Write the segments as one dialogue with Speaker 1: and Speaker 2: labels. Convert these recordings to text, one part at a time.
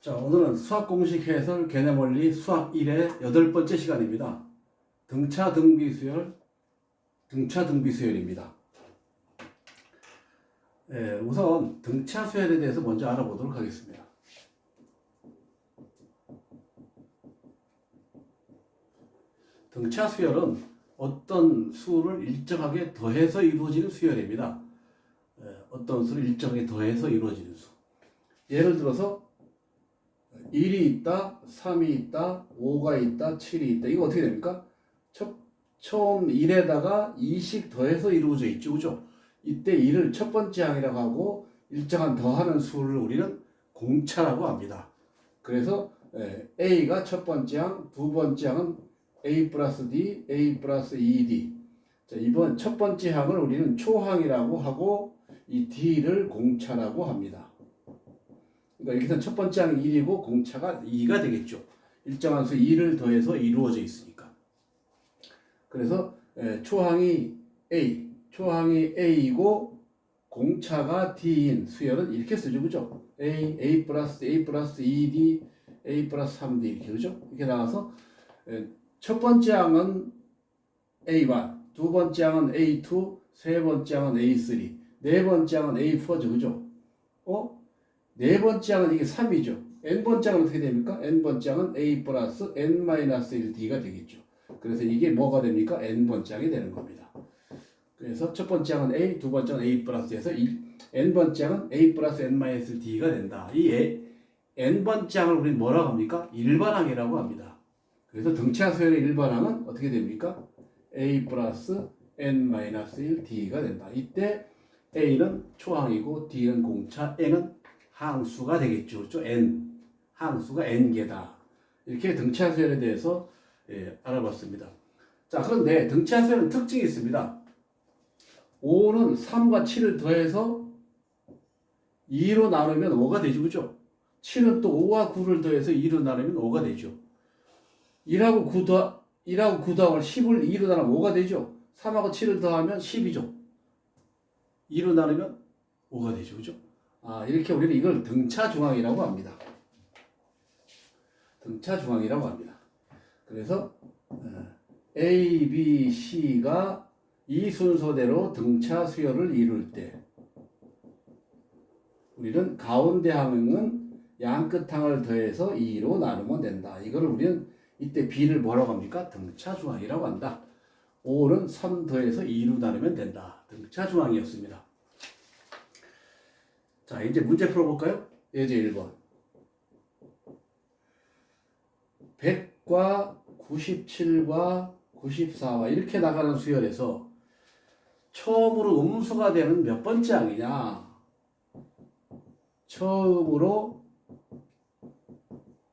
Speaker 1: 자, 오늘은 수학 공식 해설 개념 원리 수학 1의 8번째 시간입니다. 등차 등비 수열입니다. 우선 등차 수열에 대해서 먼저 알아보도록 하겠습니다. 등차 수열은 어떤 수를 일정하게 더해서 이루어지는 수열입니다. 어떤 수를 일정하게 더해서 이루어지는 수. 예를 들어서 1이 있다, 3이 있다, 5가 있다, 7이 있다. 이거 어떻게 됩니까? 처음 1에다가 2씩 더해서 이루어져 있죠. 그죠? 이때 1을 첫 번째 항이라고 하고 일정한 더하는 수를 우리는 공차라고 합니다. 그래서 A가 첫 번째 항, 두 번째 항은 A 플러스 D, A 플러스 2D. 자, 이번 첫 번째 항을 우리는 초항이라고 하고 이 D를 공차라고 합니다. 그러니까 여기서 첫 번째 항이 1이고 공차가 2가 되겠죠. 일정한 수 2를 더해서 이루어져 있으니까. 그래서 초항이 A이고 공차가 D인 수열은 이렇게 쓰죠. 그죠? A 플러스 2D, A 플러스 3D 이렇게 그죠? 이렇게 나와서 첫 번째 항은 A1, 두 번째 항은 A2, 세 번째 항은 A3, 네 번째 항은 A4죠. 그죠? 네 번째 항은 이게 3이죠. n번째 항은 어떻게 됩니까? n번째 항은 a 플러스 n-1d가 되겠죠. 그래서 이게 뭐가 됩니까? n번째 항이 되는 겁니다. 그래서 첫 번째 항은 a, 두 번째 항은 a 플러스에서 n번째 항은 a 플러스 n-d가 된다. 이 n번째 항을 우리는 뭐라고 합니까? 일반항이라고 합니다. 그래서 등차 수열의 일반항은 어떻게 됩니까? a 플러스 n-1d가 된다. 이때 a는 초항이고 d는 공차, n은 항수가 되겠죠. 그렇죠? n. 항수가 n개다. 이렇게 등차 수열에 대해서 알아봤습니다. 자, 그런데 등차 수열은 특징이 있습니다. 5는 3과 7을 더해서 2로 나누면 5가 되죠. 그죠? 7은 또 5와 9를 더해서 2로 나누면 5가 되죠. 1하고 9 더하면 10을 2로 나누면 5가 되죠. 3하고 7을 더하면 10이죠. 2로 나누면 5가 되죠. 그죠? 이렇게 우리는 이걸 등차 중항이라고 합니다. 등차 중항이라고 합니다. 그래서 A, B, C가 이 순서대로 등차 수열을 이룰 때 우리는 가운데 항은 양끝 항을 더해서 2로 나누면 된다. 이걸 우리는 이때 B를 뭐라고 합니까? 등차 중항이라고 한다. 5는 3 더해서 2로 나누면 된다. 등차 중항이었습니다. 자, 이제 문제 풀어볼까요? 예제 1번. 100과 97과 94와 이렇게 나가는 수열에서 처음으로 음수가 되는 몇 번째 항이냐? 처음으로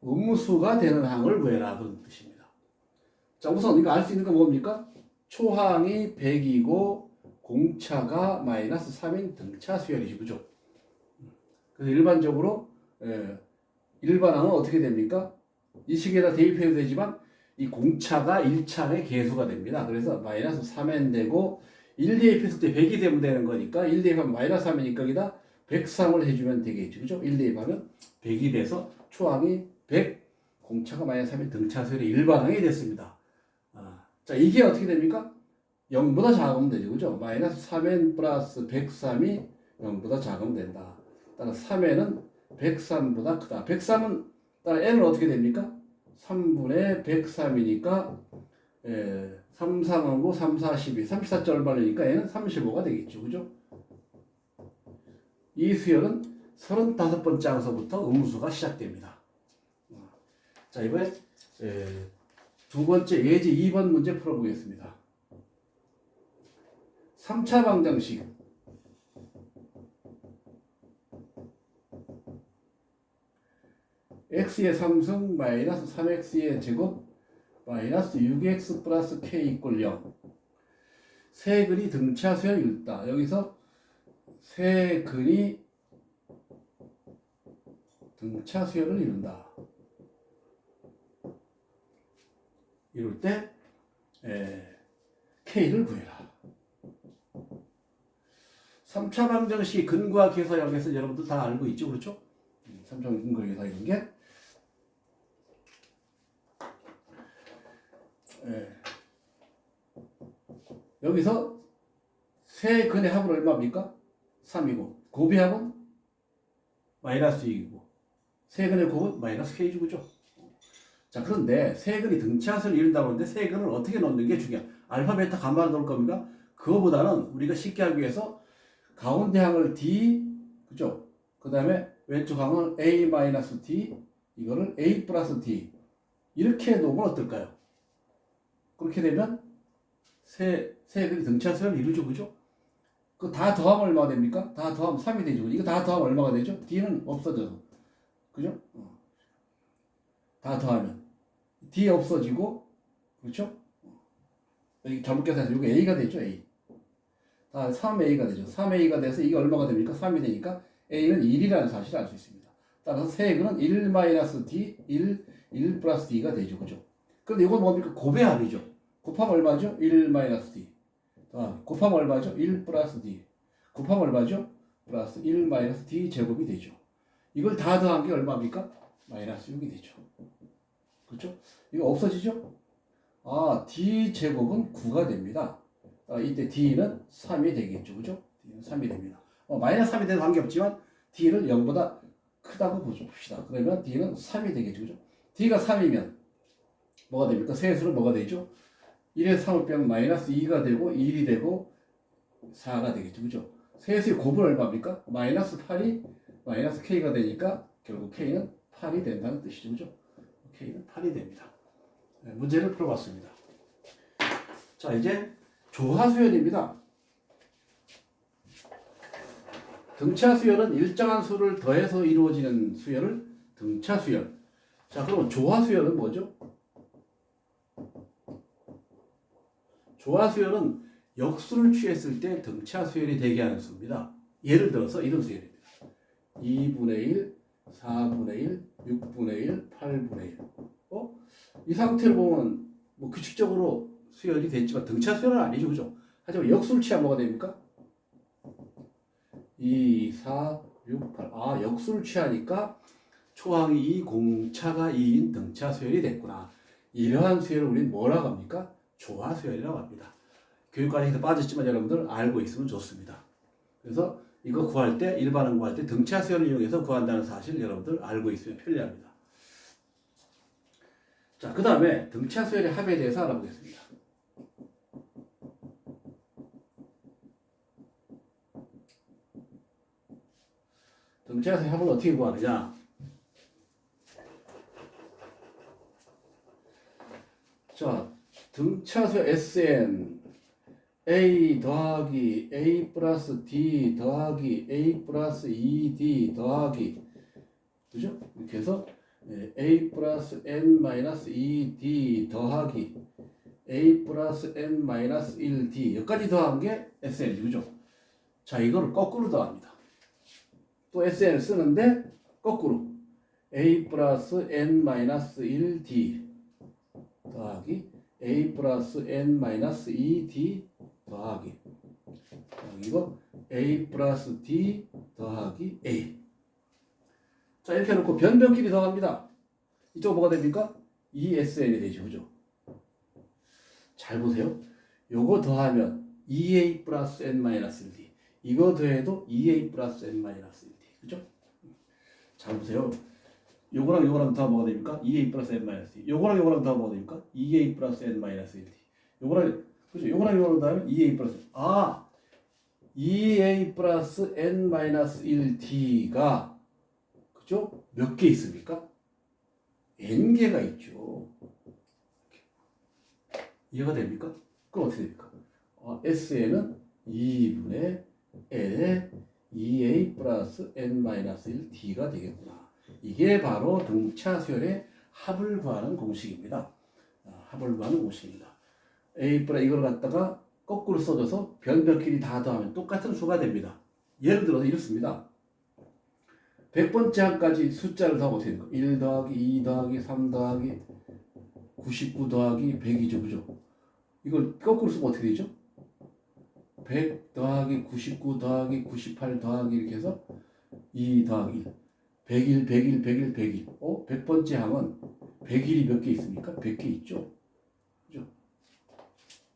Speaker 1: 음수가 되는 항을 구해라. 그런 뜻입니다. 자, 우선 이거 알 수 있는 건 뭡니까? 초항이 100이고 공차가 마이너스 3인 등차 수열이죠. 그죠? 그래서 일반적으로 일반항은 어떻게 됩니까? 이 식에다 대입해도 되지만 이 공차가 1차의 개수가 됩니다. 그래서 마이너스 3n 되고 1 대입했을 때 100이 되면 되는 거니까 1 대입하면 마이너스 3이니까 여기다 103을 해주면 되겠죠. 그죠? 1 대입하면 100이 돼서 초항이 100, 공차가 마이너스 3인 등차수열의 일반항이 됐습니다. 자, 이게 어떻게 됩니까? 0보다 작으면 되죠. 그죠? 마이너스 3n 플러스 103이 0보다 작으면 된다. 따라 3n은 103보다 크다. 103은 따라 n은 어떻게 됩니까? 3분의 103이니까 3, 3하고 3, 4, 12, 34점 얼마니까 n은 35가 되겠죠. 그죠? 이 수열은 35번째 항서부터 음수가 시작됩니다. 자, 이번에 두 번째 예제 2번 문제 풀어보겠습니다. 3차 방정식. x의 3승 마이너스 3x의 제곱 마이너스 6x 플러스 k 이꼴 0. 세 근이 등차 수열을 이룬다. 여기서 세 근이 등차 수열을 이룬다. 이룰 때 k를 구해라. 3차 방정식이 근과 계사 0에서 여러분들 다 알고 있죠. 그렇죠? 3차 근과 계사 이런 게 예. 여기서 세 근의 합은 얼마입니까? 3이고 곱의 합은 마이너스 2이고 세 근의 곱은 마이너스 k제곱이죠. 자, 그런데 세 근이 등차수를 이룬다고 하는데 세 근을 어떻게 넣는 게 중요해. 알파, 베타, 감마를 넣을 겁니까? 그거보다는 우리가 쉽게 하기 위해서 가운데 항을 D, 그죠? 그 다음에 왼쪽 항을 A-D, 이거를 A 플러스 D. 이렇게 놓으면 어떨까요? 그렇게 되면 세 근이 등차수를 이루죠, 그죠? 그 다 더하면 얼마가 됩니까? 다 더하면 3이 되죠. 이거 다 더하면 얼마가 되죠? D는 없어져서. 그죠? 다 더하면. D 없어지고, 그렇죠? 여기 잘못 계산해서 이게 A가 되죠, A. 다 3A가 되죠. 3A가 돼서 이게 얼마가 됩니까? 3이 되니까 A는 1이라는 사실을 알 수 있습니다. 따라서 세근은 1-D, 1 플러스 D가 되죠, 그죠? 그런데 이건 뭡니까? 곱의 합이죠. 곱하면 얼마죠? 1-D. 곱하면 얼마죠? 1 플러스 D. 곱하면 얼마죠? 플러스 1-D 제곱이 되죠. 이걸 다 더한 게 얼마입니까? 마이너스 6이 되죠. 그렇죠? 이거 없어지죠? D 제곱은 9가 됩니다. 이때 D는 3이 되겠죠. 그죠? D는 3이 됩니다. 마이너스 3이 돼도 관계없지만 D는 0보다 크다고 봅시다. 그러면 D는 3이 되겠죠. 그죠? D가 3이면 뭐가 됩니까? 세수로 뭐가 되죠? 1에서 3을 빼면 마이너스 2가 되고 1이 되고 4가 되겠죠. 그죠? 세수의 곱은 얼마입니까? 마이너스 8이 마이너스 K가 되니까 결국 K는 8이 된다는 뜻이죠. 그죠? K는 8이 됩니다. 네, 문제를 풀어봤습니다. 자, 이제 조화수열입니다. 등차수열은 일정한 수를 더해서 이루어지는 수열을 등차수열. 자, 그러면 조화수열은 뭐죠? 조화수열은 역수를 취했을 때 등차수열이 되게 하는 수입니다. 예를 들어서 이런 수열입니다. 2분의 1, 4분의 1, 6분의 1, 8분의 1. 이 상태로 보면 뭐 규칙적으로 수열이 됐지만 등차수열은 아니죠. 그죠? 하지만 역수를 취하면 뭐가 됩니까? 2, 4, 6, 8. 역수를 취하니까 초항이 2, 공차가 2인 등차수열이 됐구나. 이러한 수열을 우리는 뭐라고 합니까? 조화수열이라고 합니다. 교육과정에서 빠졌지만 여러분들 알고 있으면 좋습니다. 그래서 이거 구할 때, 일반항 구할 때 등차수열을 이용해서 구한다는 사실 여러분들 알고 있으면 편리합니다. 자, 그 다음에 등차수열의 합에 대해서 알아보겠습니다. 등차수열의 합을 어떻게 구하느냐? 자, 등차수열 SN A 더하기 A 플러스 D 더하기 A 플러스 2D 더하기, 그죠? 이렇게 해서 A 플러스 N 마이너스 2D 더하기 A 플러스 N 마이너스 1D 여기까지 더한 게 SN이죠. 그죠? 자, 이거를 거꾸로 더합니다. 또 SN을 쓰는데 거꾸로 A 플러스 N 마이너스 1D 더하기 A 플러스 N 마이너스 2D 더하기 이거 A 플러스 D 더하기 A. 자, 이렇게 해놓고 변변끼리 더합니다. 이쪽 뭐가 됩니까? ESN이 되죠. 그죠? 잘 보세요. 요거 더하면 2A 플러스 N 마이너스 1D. 이거 더해도 2A 플러스 N 마이너스 1D. 그죠? 잘 보세요. 요거랑 요거랑 더하면 뭐가 됩니까? 2A 플러스 N 마이너스 1D. 요거랑 요거랑 더하면 뭐가 됩니까? 2A 플러스 N 마이너스 1D. 요거랑, 그죠? 요거랑 요거랑 더하면 2A 플러스 2A 플러스 N 마이너스 1D가 그죠? 몇 개 있습니까? n개가 있죠. 이해가 됩니까? 그럼 어떻게 됩니까? SN은 2분의 N의 2A 플러스 N 마이너스 1D가 되겠구나. 이게 바로 등차수열의 합을 구하는 공식입니다. 합을 구하는 공식입니다. A 플러스 이걸 갖다가 거꾸로 써줘서 변별끼리 다 더하면 똑같은 수가 됩니다. 예를 들어서 이렇습니다. 100번째 항까지 숫자를 더하면 어떻게 됩니까? 1 더하기 2 더하기 3 더하기 99 더하기 100이죠. 그죠? 이걸 거꾸로 쓰면 어떻게 되죠? 100 더하기 99 더하기 98 더하기 이렇게 해서 2 더하기 100일, 100일, 100일, 100일. 100번째 항은 100일이 몇 개 있습니까? 100개 있죠. 그죠?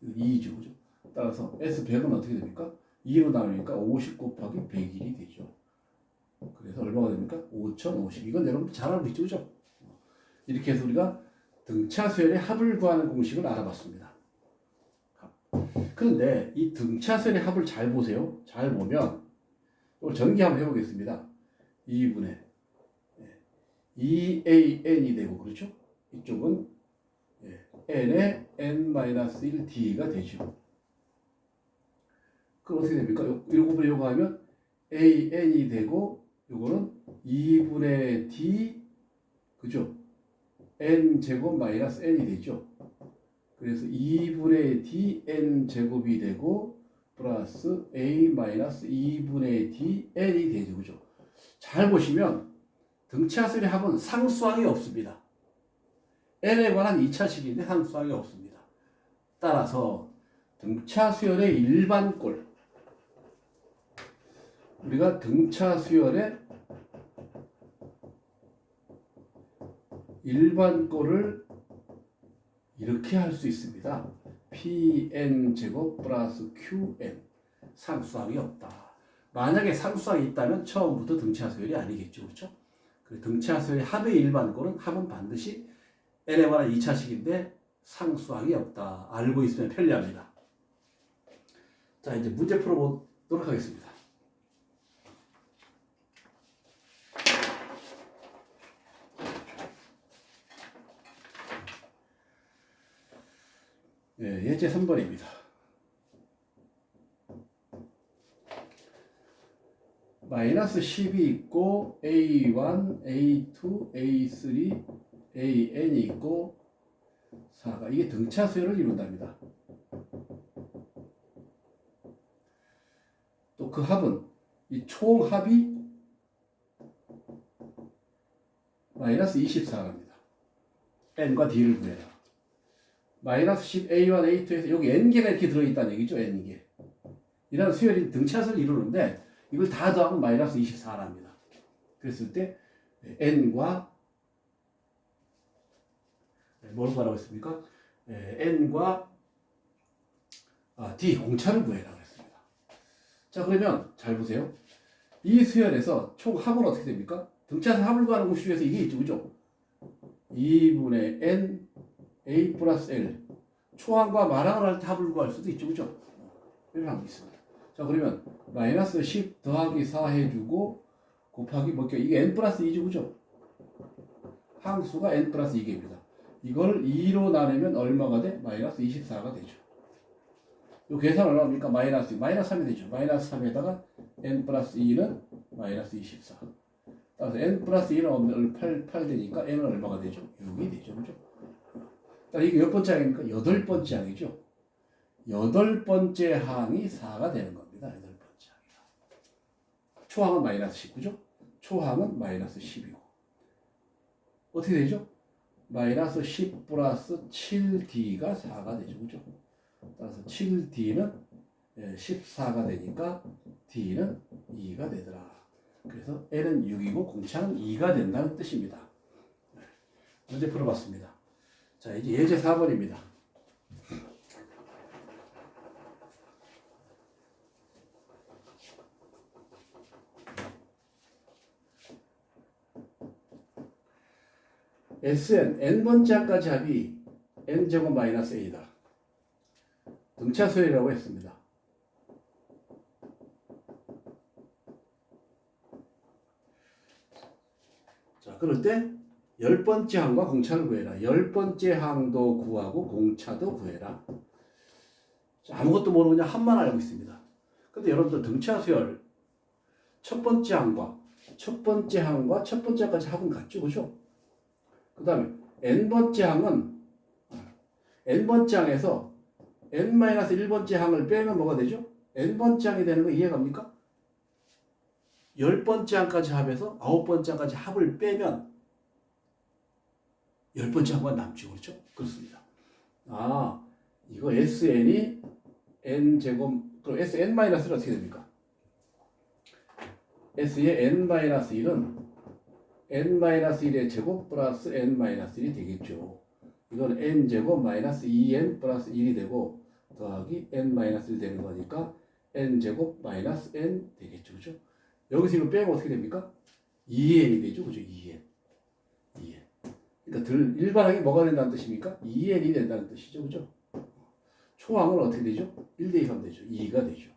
Speaker 1: 2죠. 그죠? 따라서 S100은 어떻게 됩니까? 2로 나누니까 50 곱하기 100일이 되죠. 그래서 얼마가 됩니까? 5050. 이건 여러분들 잘 알고 있죠. 그죠? 이렇게 해서 우리가 등차 수열의 합을 구하는 공식을 알아봤습니다. 그런데 이 등차 수열의 합을 잘 보세요. 잘 보면 이걸 전개 한번 해보겠습니다. 2분의 2an이 되고 그렇죠? 이쪽은 n의 n-1d가 되죠. 그럼 어떻게 됩니까? 요거 요거 하면 an이 되고 요거는 2분의 d 그죠? n 제곱 마이너스 n이 되죠. 그래서 2분의 d n 제곱이 되고 플러스 a 마이너스 2분의 d n이 되죠. 그죠? 잘 보시면 등차수열의 합은 상수항이 없습니다. n에 관한 2차식인데 상수항이 없습니다. 따라서 등차수열의 일반꼴, 우리가 등차수열의 일반꼴을 이렇게 할 수 있습니다. pn 제곱 플러스 qn. 상수항이 없다. 만약에 상수항이 있다면 처음부터 등차수열이 아니겠죠. 그렇죠? 등차수열의 합의 일반꼴은 합은 반드시 n에 관한 2차식인데 상수항이 없다. 알고 있으면 편리합니다. 자, 이제 문제 풀어보도록 하겠습니다. 예제 3번입니다. 마이너스 10이 있고 A1, A2, A3, AN이 있고 4가 이게 등차수열을 이룬답니다. 또 그 합은 이 총합이 마이너스 24입니다. n과 d를 구해라. 마이너스 10 A1, A2에서 여기 n개가 이렇게 들어있다는 얘기죠. n개. 이런 수열이 등차수를 이루는데 이걸 다 더하면 마이너스 24랍니다. 그랬을 때 n과 뭐로 말하고 있습니까? n과 d 공차를 구해라 그랬습니다. 자, 그러면 잘 보세요. 이 수열에서 총 합은 어떻게 됩니까? 등차수 합을 구하는 공식 중에서 이게 있죠. 그죠? 2분의 n a 플러스 l. 초항과 마항을 할 때 합을 구할 수도 있죠. 그죠? 이런 합이 있습니다. 자, 그러면 마이너스 10 더하기 4 해주고 곱하기 뭐게 이게 n 플러스 2죠. 그죠? 항수가 n 플러스 2개입니다. 이걸 2로 나누면 얼마가 돼? 마이너스 24가 되죠. 이 계산 얼마입니까? 마이너스 3이 되죠. 마이너스 3에다가 n 플러스 2는 마이너스 24. 따라서 n 플러스 2는 8 되니까 n은 얼마가 되죠? 6이 되죠. 그죠? 이게 몇 번째 항입니까? 8번째 항이죠. 8번째 항이 4가 되는 겁니다. 8번째 항이가. 초항은 마이너스 19죠? 초항은 마이너스 10이고. 어떻게 되죠? 마이너스 10 플러스 7d가 4가 되죠. 그죠? 따라서 7d는 14가 되니까 d는 2가 되더라. 그래서 n은 6이고 공차는 2가 된다는 뜻입니다. 문제 풀어봤습니다. 자, 이제 예제 4번입니다. Sn, n번째 항까지 합이 n제곱 마이너스 a다. 등차수열이라고 했습니다. 자, 그럴 때 10번째 항과 공차를 구해라. 10번째 항도 구하고 공차도 구해라. 자, 아무것도 모르고 그냥 합만 알고 있습니다. 근데 여러분들 등차수열 첫 번째 항과 첫 번째 항까지 합은 같죠. 그죠? 그 다음에 n번째 항은 n번째 항에서 n-1번째 항을 빼면 뭐가 되죠? n번째 항이 되는 거 이해갑니까? 10번째 항까지 합해서 9번째 항까지 합을 빼면 10번째 항만 남죠. 그렇죠? 그렇습니다. 이거 sn이 n제곱, 그럼 sn-1은 어떻게 됩니까? s의 n-1은 n-1의 제곱 플러스 n-1이 되겠죠. 이건 n제곱 마이너스 2n 플러스 1이 되고 더하기 n-1 되는 거니까 n제곱 마이너스 n 되겠죠. 그죠? 여기서 이거 빼면 어떻게 됩니까? 2n이 되죠. 그죠? 2n. 그러니까 일반항이 뭐가 된다는 뜻입니까? 2n이 된다는 뜻이죠. 그죠? 초항은 어떻게 되죠? 1대2 하면 되죠. 2가 되죠.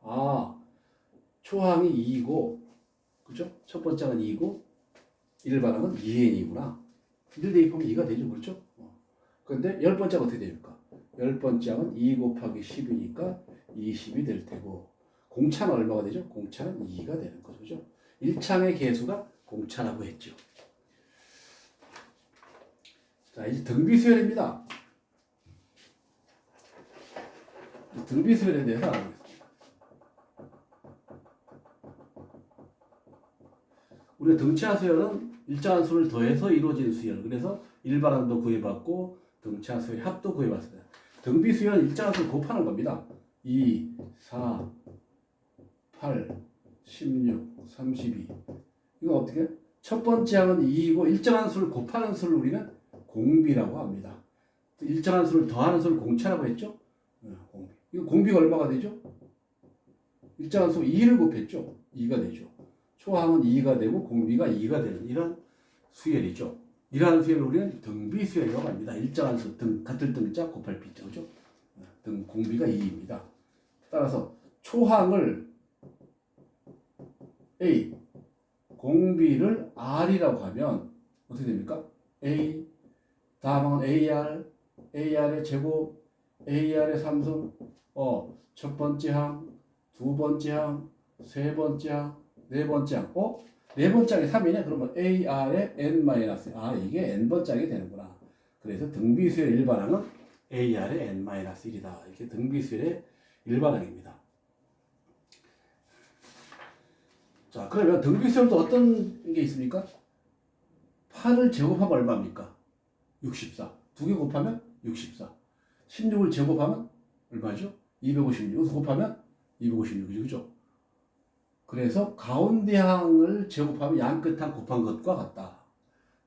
Speaker 1: 아, 초항이 2이고, 그죠? 첫 번째 항은 2이고, 일반항은 2n이구나. 1대2 하면 2가 되죠. 그렇죠? 그런데 열 번째가 어떻게 됩니까? 열 번째 항은 2 곱하기 10이니까 20이 될 테고, 공차는 얼마가 되죠? 공차는 2가 되는 거죠. 그죠? 1창의 개수가 공차라고 했죠. 자, 이제 등비수열입니다. 등비수열에 대해서 알아보겠습니다. 우리가 등차 수열은 일정한 수를 더해서 이루어진 수열. 그래서 일반항도 구해봤고 등차 수열 합도 구해봤습니다. 등비수열은 일정한 수를 곱하는 겁니다. 2, 4, 8, 16, 32. 이건 어떻게? 첫 번째 항은 2이고 일정한 수를 곱하는 수를 우리는 공비라고 합니다. 일정한 수를 더하는 수를 공차라고 했죠? 공비. 이거 공비가 얼마가 되죠? 일정한 수 2를 곱했죠? 2가 되죠. 초항은 2가 되고 공비가 2가 되는 이런 수열이죠. 이러한 수열을 우리는 등비수열이라고 합니다. 일정한 수 등 같은 등자 곱할 비자. 그죠? 등 공비가 2입니다. 따라서 초항을 A, 공비를 R이라고 하면 어떻게 됩니까? A, 다음은 AR, AR의 제곱, AR의 3승, 첫 번째 항, 두 번째 항, 세 번째 항, 네 번째 항, 네 번째 항이 3이네? 그러면 AR의 n-, 이게 n번째 항이 되는구나. 그래서 등비수열의 일반항은 AR의 n-1이다. 이렇게 등비수열의 일반항입니다. 자, 그러면 등비수열도 어떤 게 있습니까? 8을 제곱하면 얼마입니까? 64. 2개 곱하면 64. 16을 제곱하면 얼마죠? 256. 여기서 곱하면 256이죠. 그죠? 그래서 가운데 항을 제곱하면 양 끝항 곱한 것과 같다.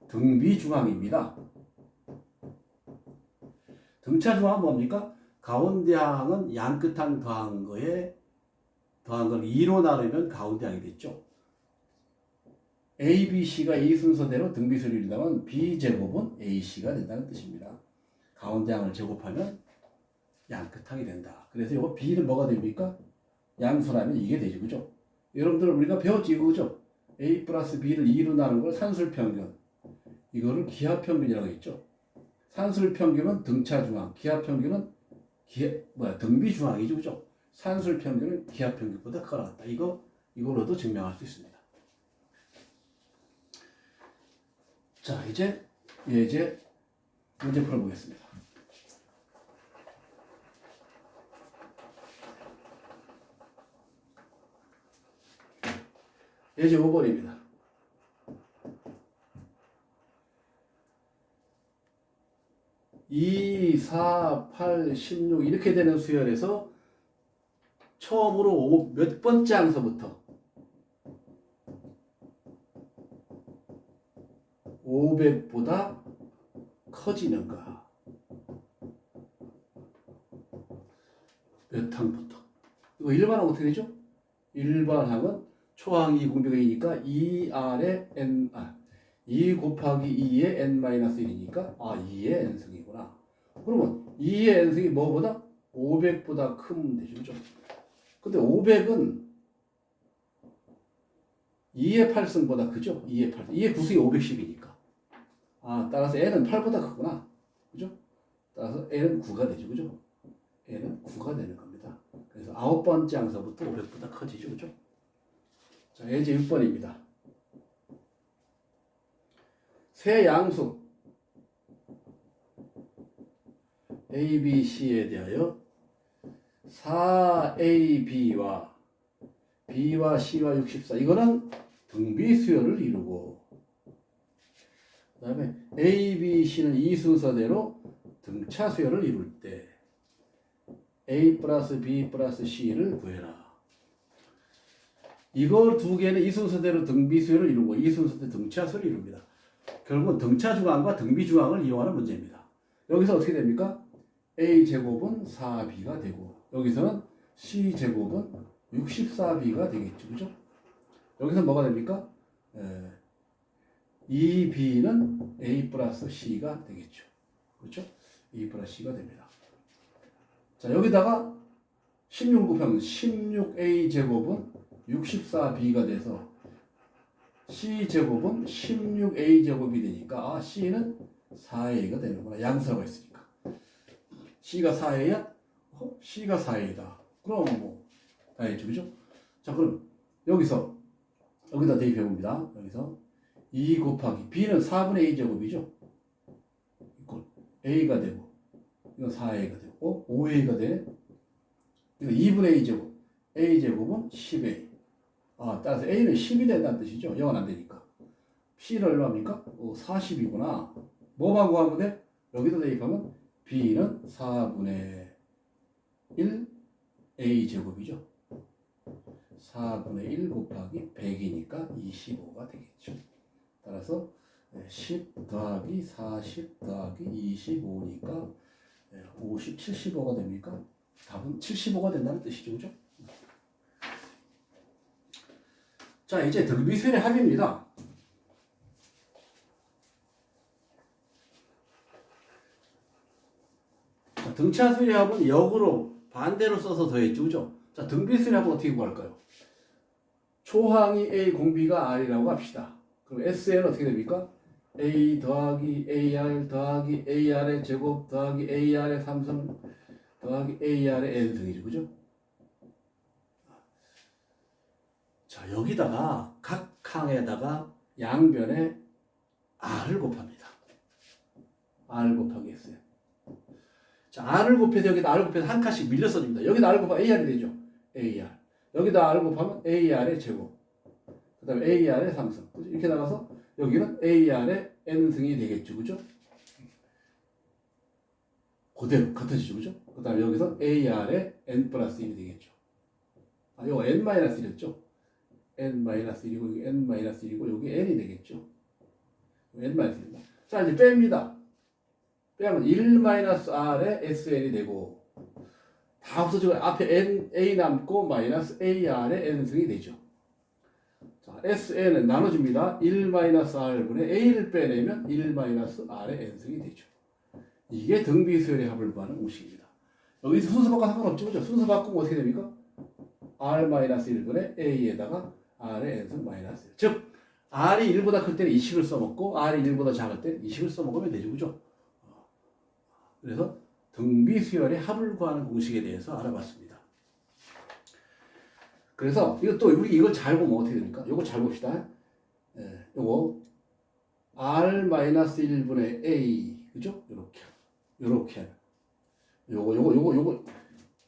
Speaker 1: 등비중항입니다. 등차중항은 뭡니까? 가운데 항은 양 끝항 더한 걸 2로 나누면 가운데 항이 됐죠. A, B, C가 이 순서대로 등비수열이 이룬다면 B제곱은 AC가 된다는 뜻입니다. 가운데 항을 제곱하면 양 끝항이 된다. 그래서 이거 B는 뭐가 됩니까? 양수라면 이게 되죠. 그죠? 여러분들 우리가 배웠지 그죠? A 플러스 B를 2로 나눈 걸 산술평균. 이거를 기하평균이라고 했죠. 산술평균은 등차중항, 기하평균은 등비중항이죠. 그죠? 산술평균은 기하평균보다 크다 같다. 이거로도 증명할 수 있습니다. 자, 이제 예제 문제 풀어보겠습니다. 예제 5번입니다. 2, 4, 8, 16 이렇게 되는 수열에서 처음으로 몇 번째 항서부터 500보다 커지는가? 몇 항부터? 이거 일반항 어떻게 되죠? 일반항은 초항이 공비가 2니까 2R의 N, 2 곱하기 2의 N-1이니까 2의 N승이구나. 그러면 2의 N승이 뭐보다? 500보다 크면 되죠. 그죠? 근데 500은 2의 8승보다 크죠? 2의 8승. 2의 9승이 510이니까. 따라서 N은 8보다 크구나. 그죠? 따라서 N은 9가 되죠. 그죠? N은 9가 되는 겁니다. 그래서 9번째 항서부터 500보다 커지죠. 그죠? 자, 예제 6번입니다. 세 양수 A, B, C에 대하여 4AB와 B와 C와 64 이거는 등비수열을 이루고 그 다음에 A, B, C는 이 순서대로 등차수열을 이룰 때 A 플러스 B 플러스 C를 구해라. 이걸 두 개는 이 순서대로 등비수열을 이루고 이 순서대로 등차수열을 이룹니다. 결국은 등차중항과 등비중항을 이용하는 문제입니다. 여기서 어떻게 됩니까? A제곱은 4B가 되고 여기서는 C제곱은 64B가 되겠죠. 그죠? 여기서 뭐가 됩니까? 2B는 A 플러스 C가 되겠죠. 그렇죠? A 플러스 C가 됩니다. 자, 여기다가 16 곱하면 16A제곱은 64B가 돼서 C제곱은 16A제곱이 되니까 C는 4A가 되는구나. 양수가 있으니까. C가 4A야? C가 4A다. 그럼 뭐 다했죠. 그죠? 자, 그럼 여기다 대입해 봅니다. 여기서 2 곱하기 B는 4분의 A제곱이죠. 이건 A가 되고 이건 4A가 되고 5A가 되네. 이거 2분의 A제곱. A제곱은 10A. 따라서 A는 10이 된다는 뜻이죠. 0은 안 되니까. C는 얼마입니까? 40이구나. 뭐만 구하면 돼? 여기다 대입하면 B는 4분의 1 A제곱이죠. 4분의 1 곱하기 100이니까 25가 되겠죠. 따라서 10 더하기 40 더하기 25니까 50, 75가 됩니까? 답은 75가 된다는 뜻이죠. 그죠? 자, 이제 등비수열의 합입니다. 자, 등차수열의 합은 역으로 반대로 써서 더했죠. 그죠? 자, 등비수열의 합은 어떻게 구할까요? 초항이 A 공비가 R이라고 합시다. 그럼 SN은 어떻게 됩니까? A 더하기 AR 더하기 AR의 제곱 더하기 AR의 3승 더하기 AR의 N승이죠. 그죠? 자, 여기다가 각 항에다가 양변에 R을 곱합니다. R 곱하기 SN. 자, R을 곱해서 여기다 R 곱해서 한 칸씩 밀려 써줍니다. 여기다 R 곱하면 AR이 되죠. AR. 여기다 R 곱하면 AR의 제곱. 그 다음에 AR의 3승. 이렇게 나가서 여기는 AR의 N승이 되겠죠. 그죠? 그대로 같아지죠. 그죠? 그 다음에 여기서 AR의 N 플러스 1이 되겠죠. 이거 N 마이너스 1이었죠. N-1이고 여기 N-1이고 여기 N이 되겠죠. N-1입니다. 자, 이제 뺍니다. 빼면 1-R의 SN이 되고 다 없어지고 앞에 A 남고 마이너스 AR의 N승이 되죠. 자, SN은 나눠줍니다. 1-R분의 A를 빼내면 1-R의 N승이 되죠. 이게 등비수열의 합을 구하는 공식입니다. 여기서 순서 바꿔 상관없죠. 그죠? 순서 바꾸면 어떻게 됩니까? R-1분의 A에다가 R의 N승 마이너스 1. 즉, R이 1보다 클 때는 이식을 써먹고 R이 1보다 작을 때는 이식을 써먹으면 되죠. 그죠? 그래서 등비수열의 합을 구하는 공식에 대해서 알아봤습니다. 그래서 우리 이걸 잘 보면 어떻게 됩니까? 이거 잘 봅시다. 요거 R-1분의 A 그죠? 요렇게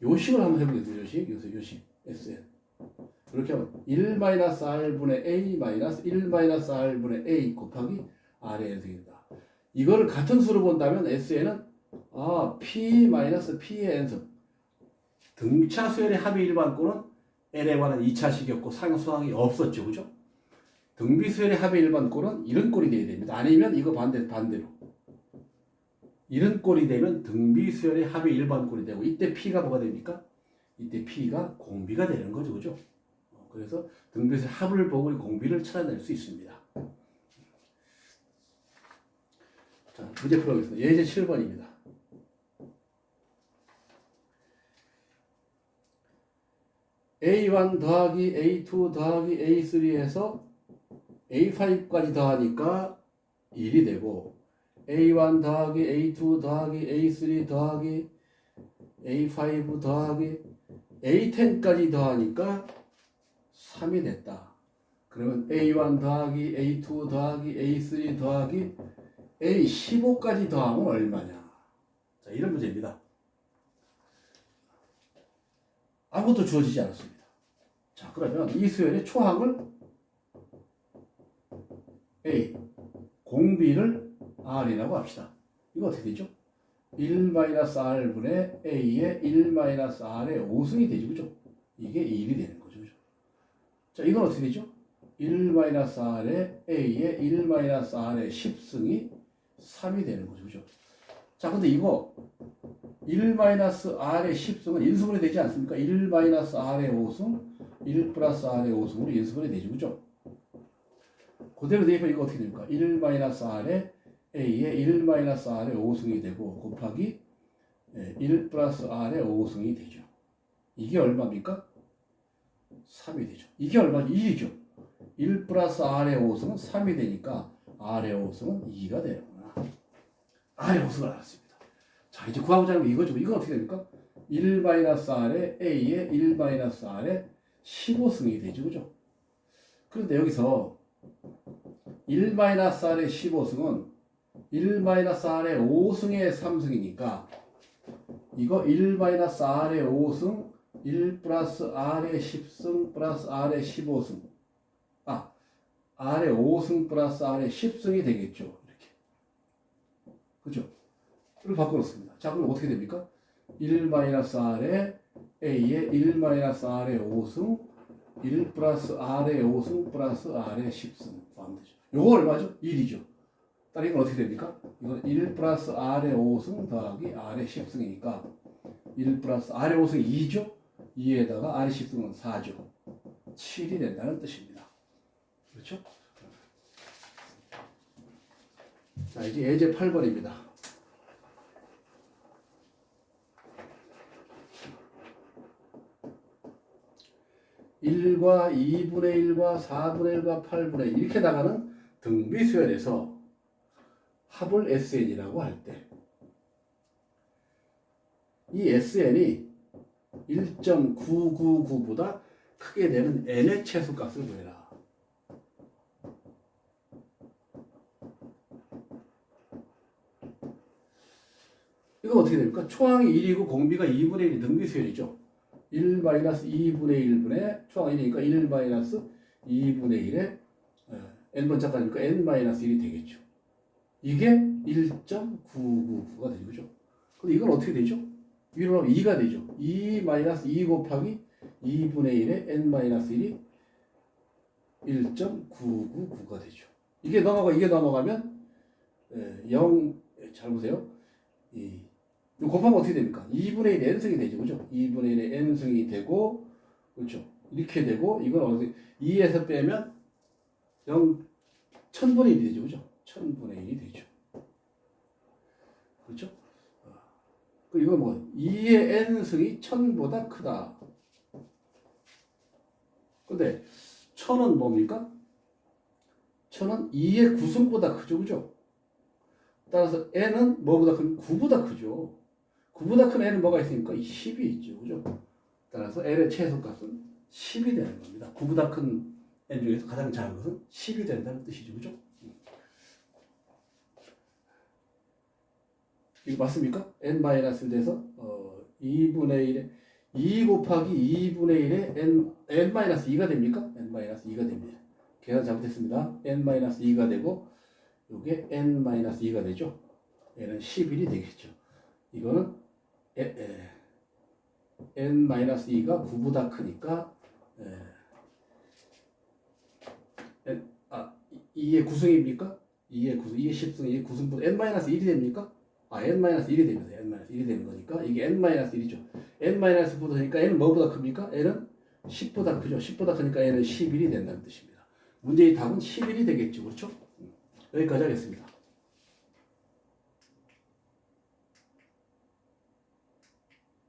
Speaker 1: 요식을 한번 해보겠습니다. 요식 SN 이렇게 하면 1-R분의 A 마이너스 1-R분의 A 곱하기 R의 N승입니다. 이거를 같은 수로 본다면 SN은 P-P의 N승. 등차 수열의 합의 일반꼴은 N에 관한 2차식이었고 상수항이 없었죠. 그죠? 등비 수열의 합의 일반꼴은 이런 꼴이 돼야 됩니다. 아니면 이거 반대로. 이런 꼴이 되면 등비 수열의 합의 일반꼴이 되고 이때 P가 뭐가 됩니까? 이때 P가 공비가 되는 거죠. 그죠? 그래서 등비 수열의 합을 보고 공비를 찾아낼 수 있습니다. 자, 문제 풀어보겠습니다. 예제 7번입니다. A1 더하기 A2 더하기 A3 해서 A5까지 더하니까 1이 되고 A1 더하기 A2 더하기 A3 더하기 A5 더하기 A10까지 더하니까 3이 됐다. 그러면 A1 더하기 A2 더하기 A3 더하기 A15까지 더하면 얼마냐? 자, 이런 문제입니다. 아무것도 주어지지 않았습니다. 자, 그러면 이 수열의 초항을 A, 공비를 R이라고 합시다. 이거 어떻게 되죠? 1-R분의 A의 1-R의 5승이 되죠. 그죠? 이게 1이 되는 거죠. 그죠? 자, 이건 어떻게 되죠? 1-R의 A의 1-R의 10승이 3이 되는 거죠. 그죠? 자, 근데 이거 1-r의 10승은 인수분해 되지 않습니까? 1-r의 5승, 1 플러스 r의 5승으로 인수분해 되죠. 그죠? 그대로 대입하면 이거 어떻게 됩니까? 1-r의 a에 1-r의 5승이 되고 곱하기 1 플러스 r의 5승이 되죠. 이게 얼마입니까? 3이 되죠. 이게 얼마죠? 2죠. 1 플러스 r의 5승은 3이 되니까 r의 5승은 2가 되는구나. r의 5승을 알았습니다. 자, 이제 구하고자 하는 거 이거죠. 이건 어떻게 됩니까? 1-r의 a에 1-r의 15승이 되죠. 그죠? 그런데 여기서 1-r의 15승은 1-r의 5승의 3승이니까 이거 1-r의 5승 1 플러스 r의 10승 플러스 r의 15승 r의 5승 플러스 r의 10승이 되겠죠. 이렇게. 그죠? 이렇게 바꿔놓습니다. 자, 그럼 어떻게 됩니까? 1-r의 a에 1-r의 5승 1 플러스 r의 5승 플러스 r의 10승 하면 되죠. 요거 얼마죠? 1이죠. 따라 이건 어떻게 됩니까? 이건 1 플러스 r의 5승 더하기 r의 10승이니까 1 플러스 r의 5승이 2죠? 2에다가 r의 10승은 4죠. 7이 된다는 뜻입니다. 그렇죠? 자, 이제 예제 8번입니다. (1과 2분의 1과 4분의 1과 8분의 1) 이렇게 나가는 등비수열에서 합을 SN이라고 할 때 이 SN이 1.999보다 크게 되는 n의 최소값을 구해라. 이거 어떻게 됩니까? 초항이 1이고 공비가 2분의 1이 등비수열이죠. 1-2분의 1분의 초항 1이니까 1-2분의 1에 n번 짝가니까 n-1이 되겠죠. 이게 1.999가 되죠. 그죠? 근데 이건 어떻게 되죠? 위로 하면 2가 되죠. 2 곱하기 2분의 1에 n-1이 1.999가 되죠. 이게 넘어가면 0, 잘 보세요. 이거 곱하면 어떻게 됩니까? 2분의 1의 n승이 되죠. 그죠? 2분의 1의 n승이 되고, 그렇죠? 이렇게 되고, 이건 어떻게, 2에서 빼면 1000분의 1이 되죠. 그죠? 1000분의 1이 되죠. 그렇죠? 이건 뭐 2의 n승이 1000보다 크다. 근데 1000은 뭡니까? 1000은 2의 9승보다 크죠. 그죠? 따라서 n은 뭐보다 큰 9보다 크죠. 9보다 큰 n은 뭐가 있으니까 10이 있죠. 그죠? 따라서 n의 최소값은 10이 되는 겁니다. 9보다 큰 n 중에서 가장 작은 것은 10이 된다는 뜻이죠. 그죠? 이거 맞습니까? n-를 대해서 2분의 1에 2 곱하기 2분의 1에 n-2가 됩니까? n-2가 됩니다. 계산 잘못했습니다. n-2가 되고 이게 n-2가 되죠. 얘는 11이 되겠죠. 이거는 n-2가 9보다 크니까 2의 9승입니까? 2의 9승, 2의 10승, 2의 9승보다 n-1이 됩니까? n-1이 됩니다. n-1이 되는 거니까 이게 n-1이죠. n-보다 니까 n은 뭐보다 큽니까? n은 10보다 크죠. 10보다 크니까 n은 11이 된다는 뜻입니다. 문제의 답은 11이 되겠죠. 그렇죠? 여기까지 하겠습니다.